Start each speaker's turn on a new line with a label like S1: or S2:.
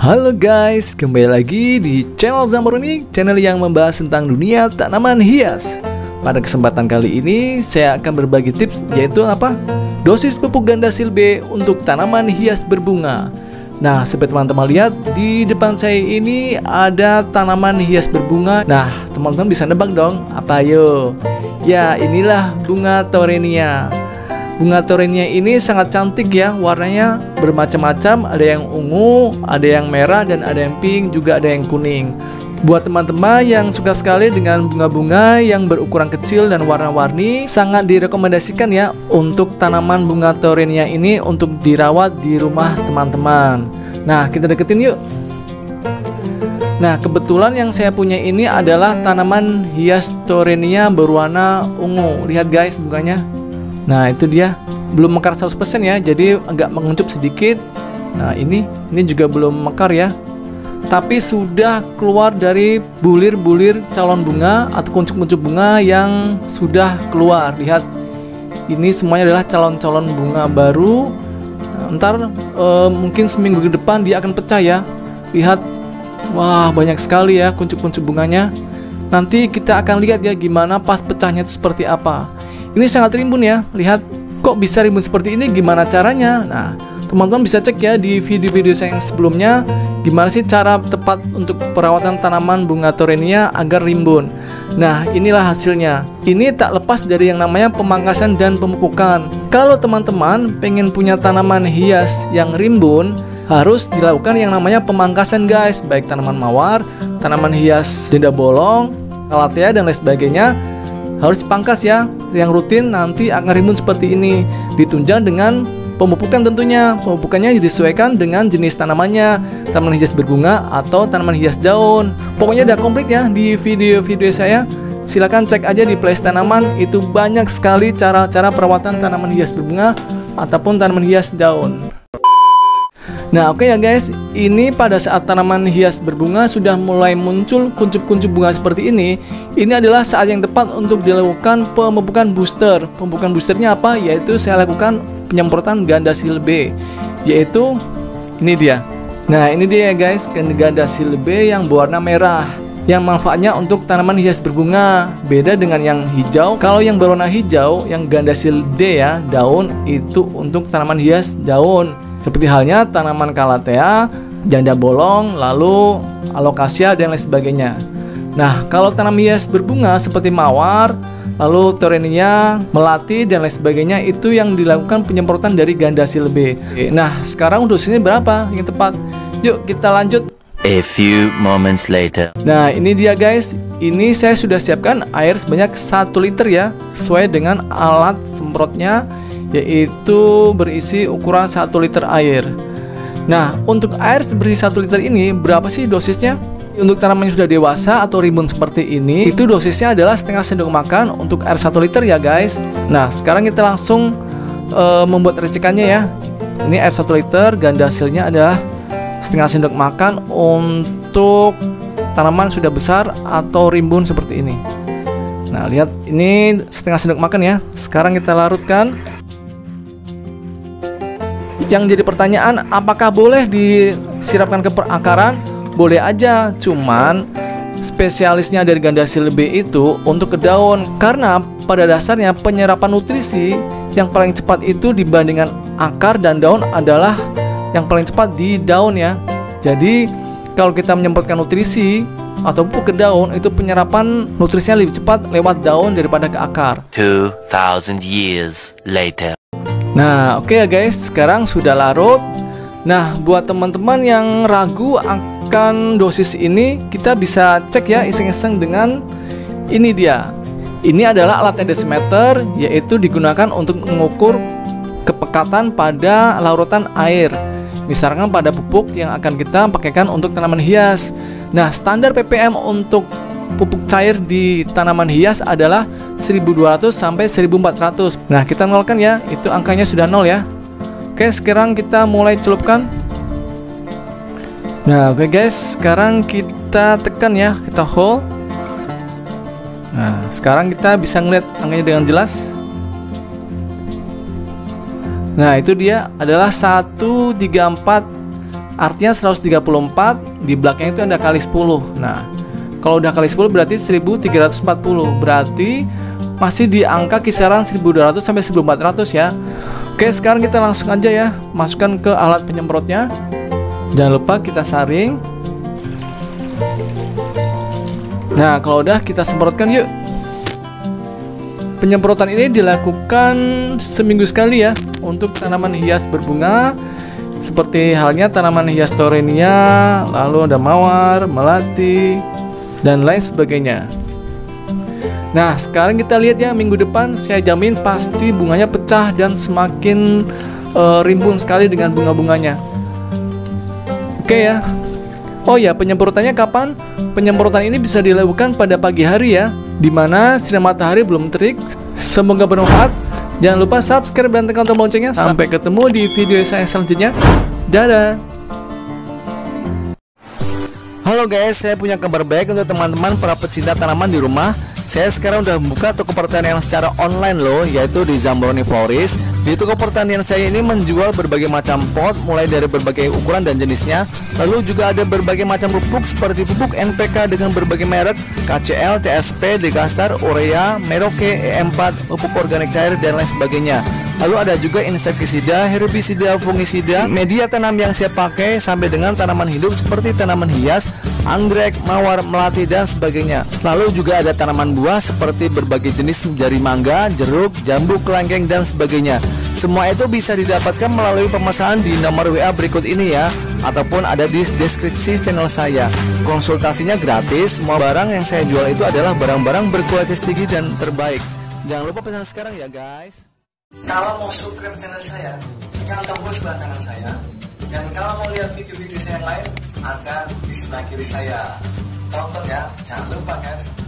S1: Halo guys, kembali lagi di channel Zamroni, channel yang membahas tentang dunia tanaman hias. Pada kesempatan kali ini saya akan berbagi tips, yaitu apa? Dosis pupuk Gandasil B untuk tanaman hias berbunga. Nah, seperti teman-teman lihat di depan saya ini ada tanaman hias berbunga. Nah, teman-teman bisa nebak dong, apa ayo? Ya, inilah bunga Torenia. Bunga Torenia ini sangat cantik ya, warnanya bermacam-macam, ada yang ungu, ada yang merah, dan ada yang pink, juga ada yang kuning. Buat teman-teman yang suka sekali dengan bunga-bunga yang berukuran kecil dan warna-warni, sangat direkomendasikan ya untuk tanaman bunga Torenia ini untuk dirawat di rumah teman-teman. Nah, kita deketin yuk. Nah, kebetulan yang saya punya ini adalah tanaman hias Torenia berwarna ungu. Lihat guys bunganya. Nah, itu dia, belum mekar 100% ya, jadi agak menguncup sedikit. Nah, ini juga belum mekar ya, tapi sudah keluar dari bulir-bulir calon bunga atau kuncup-kuncup bunga yang sudah keluar. Lihat, ini semuanya adalah calon-calon bunga baru. Ntar mungkin seminggu ke depan dia akan pecah ya. Lihat, wah banyak sekali ya kuncup-kuncup bunganya. Nanti kita akan lihat ya gimana pas pecahnya itu seperti apa. Ini sangat rimbun ya, lihat kok bisa rimbun seperti ini, gimana caranya? Nah, teman-teman bisa cek ya di video-video saya yang sebelumnya, gimana sih cara tepat untuk perawatan tanaman bunga Torenia agar rimbun. Nah, inilah hasilnya. Ini tak lepas dari yang namanya pemangkasan dan pemupukan. Kalau teman-teman pengen punya tanaman hias yang rimbun, harus dilakukan yang namanya pemangkasan guys, baik tanaman mawar, tanaman hias janda bolong, calathea dan lain sebagainya. Harus dipangkas ya, yang rutin nanti akan rimbun seperti ini. Ditunjang dengan pemupukan tentunya. Pemupukannya disesuaikan dengan jenis tanamannya, tanaman hias berbunga atau tanaman hias daun. Pokoknya udah komplit ya di video-video saya. Silahkan cek aja di playlist tanaman, itu banyak sekali cara-cara perawatan tanaman hias berbunga ataupun tanaman hias daun. Nah, oke ya guys, ini pada saat tanaman hias berbunga sudah mulai muncul kuncup-kuncup bunga seperti ini adalah saat yang tepat untuk dilakukan pemupukan booster. Pemupukan boosternya apa? Yaitu saya lakukan penyemprotan Gandasil B, yaitu ini dia. Nah, ini dia ya guys, Gandasil B yang berwarna merah, yang manfaatnya untuk tanaman hias berbunga. Beda dengan yang hijau. Kalau yang berwarna hijau, yang Gandasil D ya, daun, itu untuk tanaman hias daun. Seperti halnya tanaman calathea, janda bolong, lalu alocasia dan lain sebagainya. Nah, kalau tanaman hias berbunga seperti mawar, lalu Torenia, melati dan lain sebagainya, itu yang dilakukan penyemprotan dari Gandasil B. Nah, sekarang dosisnya berapa yang tepat? Yuk kita lanjut.
S2: A few moments later.
S1: Nah, ini dia guys. Ini saya sudah siapkan air sebanyak 1 liter ya, sesuai dengan alat semprotnya, yaitu berisi ukuran 1 liter air. Nah, untuk air berisi 1 liter ini berapa sih dosisnya? Untuk tanaman yang sudah dewasa atau rimbun seperti ini, itu dosisnya adalah setengah sendok makan untuk air 1 liter ya guys. Nah, sekarang kita langsung membuat racikannya ya. Ini air 1 liter, Gandasilnya adalah setengah sendok makan untuk tanaman sudah besar atau rimbun seperti ini. Nah, lihat ini setengah sendok makan ya. Sekarang kita larutkan. Yang jadi pertanyaan, apakah boleh disirapkan ke perakaran? Boleh aja, cuman spesialisnya dari Gandasil B itu untuk ke daun. Karena pada dasarnya penyerapan nutrisi yang paling cepat itu dibandingkan akar dan daun adalah yang paling cepat di daun ya. Jadi kalau kita menyemprotkan nutrisi atau pupuk ke daun, itu penyerapan nutrisinya lebih cepat lewat daun daripada ke akar.
S2: 2000 years later.
S1: Nah, oke ya guys, sekarang sudah larut. Nah, buat teman-teman yang ragu akan dosis ini, kita bisa cek ya iseng-iseng dengan ini dia. Ini adalah alat edesimeter, yaitu digunakan untuk mengukur kepekatan pada larutan air. Misalkan pada pupuk yang akan kita pakaikan untuk tanaman hias. Nah, standar ppm untuk pupuk cair di tanaman hias adalah 1200 sampai 1400. Nah, kita nolkan ya, itu angkanya sudah 0 ya. Oke, sekarang kita mulai celupkan. Nah, oke guys, sekarang kita tekan ya, kita hold. Nah, sekarang kita bisa ngeliat angkanya dengan jelas. Nah, itu dia adalah 134 artinya 134, di belakangnya itu ada kali 10. Nah, kalau udah kali 10 berarti 1340, berarti masih di angka kisaran 1200 sampai 1400 ya. Oke, sekarang kita langsung aja ya masukkan ke alat penyemprotnya. Jangan lupa kita saring. Nah, kalau udah kita semprotkan yuk. Penyemprotan ini dilakukan seminggu sekali ya untuk tanaman hias berbunga, seperti halnya tanaman hias torenia, lalu ada mawar, melati, dan lain sebagainya. Nah, sekarang kita lihat ya, minggu depan saya jamin pasti bunganya pecah dan semakin rimbun sekali dengan bunga-bunganya. Oke ya. Oh ya, penyemprotannya kapan? Penyemprotan ini bisa dilakukan pada pagi hari ya, dimana sinar matahari belum terik. Semoga bermanfaat. Jangan lupa subscribe dan tekan tombol loncengnya. Sampai ketemu di video saya selanjutnya. Dadah. Halo guys, saya punya kabar baik untuk teman-teman para pecinta tanaman di rumah. Saya sekarang udah membuka toko pertanian secara online loh, yaitu di Zambroni Florist. Di toko pertanian saya ini menjual berbagai macam pot, mulai dari berbagai ukuran dan jenisnya. Lalu juga ada berbagai macam pupuk seperti pupuk NPK dengan berbagai merek, KCL, TSP, Degastar, Urea, Merauke, E4, pupuk organik cair, dan lain sebagainya. Lalu ada juga insektisida, herbisida, fungisida, media tanam yang saya pakai sampai dengan tanaman hidup seperti tanaman hias, anggrek, mawar, melati, dan sebagainya. Lalu juga ada tanaman buah seperti berbagai jenis dari mangga, jeruk, jambu, kelengkeng, dan sebagainya. Semua itu bisa didapatkan melalui pemesanan di nomor WA berikut ini ya, ataupun ada di deskripsi channel saya. Konsultasinya gratis. Semua barang yang saya jual itu adalah barang-barang berkualitas tinggi dan terbaik. Jangan lupa pesan sekarang ya guys. Kalau mau subscribe channel saya, tekan tombol sebelah kanan saya. Dan kalau mau lihat video-video saya yang lain, ada di sebelah kiri saya. Tonton ya, jangan lupa guys.